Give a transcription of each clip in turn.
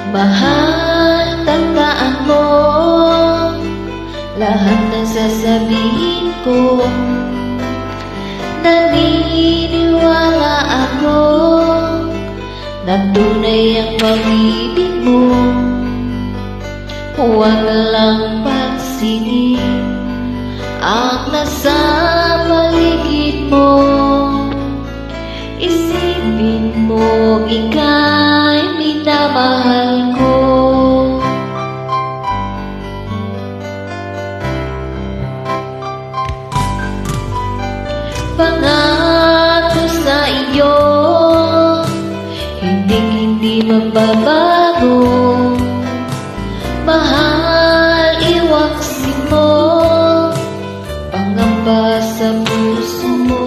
Mahal, tandaan mo lahat ng sasabihin ko. Naniniwala ako na tunay ang pag-ibig mo. Huwag lang pansinin ang nasa paligid mo. Isipin mo ika'y minamahal ko. Pangako sa iyo, hindi magbabago. Mahal, iwaksin mo pangamba sa puso mo.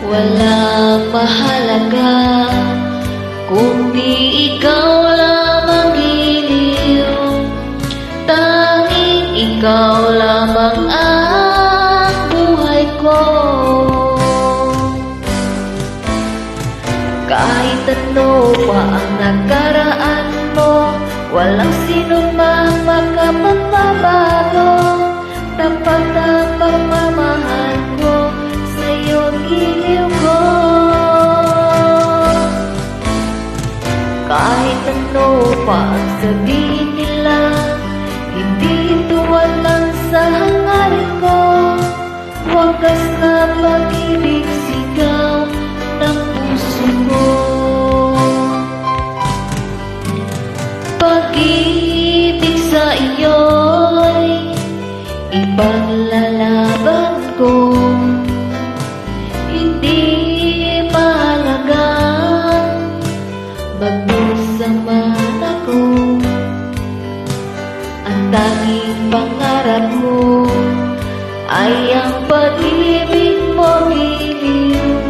Walang mahalaga kundi ikaw lamang giliw. Tanging ikaw lamang ang buhay ko. Kahit ano pa ang nakaraan mo, walang sino mang makapagbabago. Tapat ang pagmamahal ko sa'yo, giliw ko. Kahit ano pa ang sabihin nila, hindi ito walang sa hangarin ko. Wagas na pag-ibig sigaw ng puso ko. Pag-ibig sa iyo'y ipaglalaban ko. Hindi mahalaga magdusa man ako. Ang tanging pangarap mo ay ang pag-ibig mo, giliw.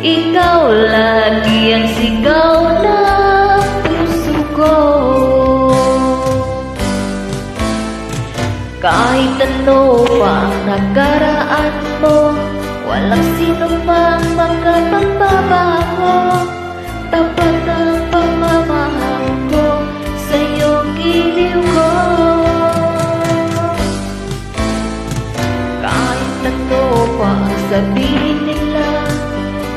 Ikaw lagi ang sigaw ng puso ko. Kahit ano pa ang nakaraan mo, walang sino mang makapagbabago. Tapat ang pagmamahal ko sa'yo, giliw ko. Kahit ano pa ang sabihin nila,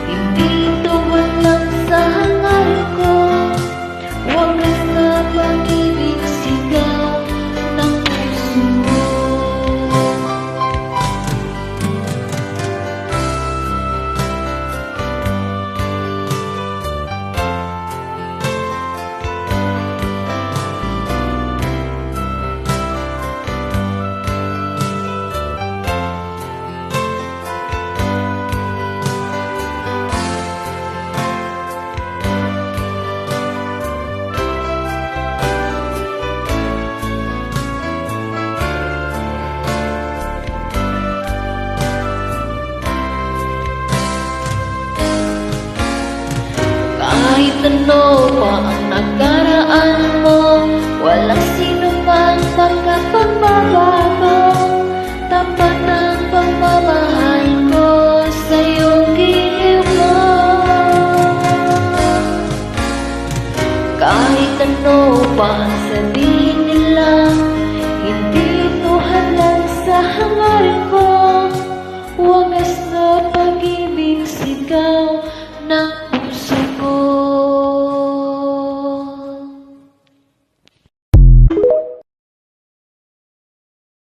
hindi ito walang sa hangarin ko. Wagas na pag-ibig sigaw ng puso mo. Kahit ano pa ang nakaraan mo, walang sino mang makapagbabago. Tapat ang pagmamahal ko sa'yo, giliw mo. Kahit ano pa ang sabihin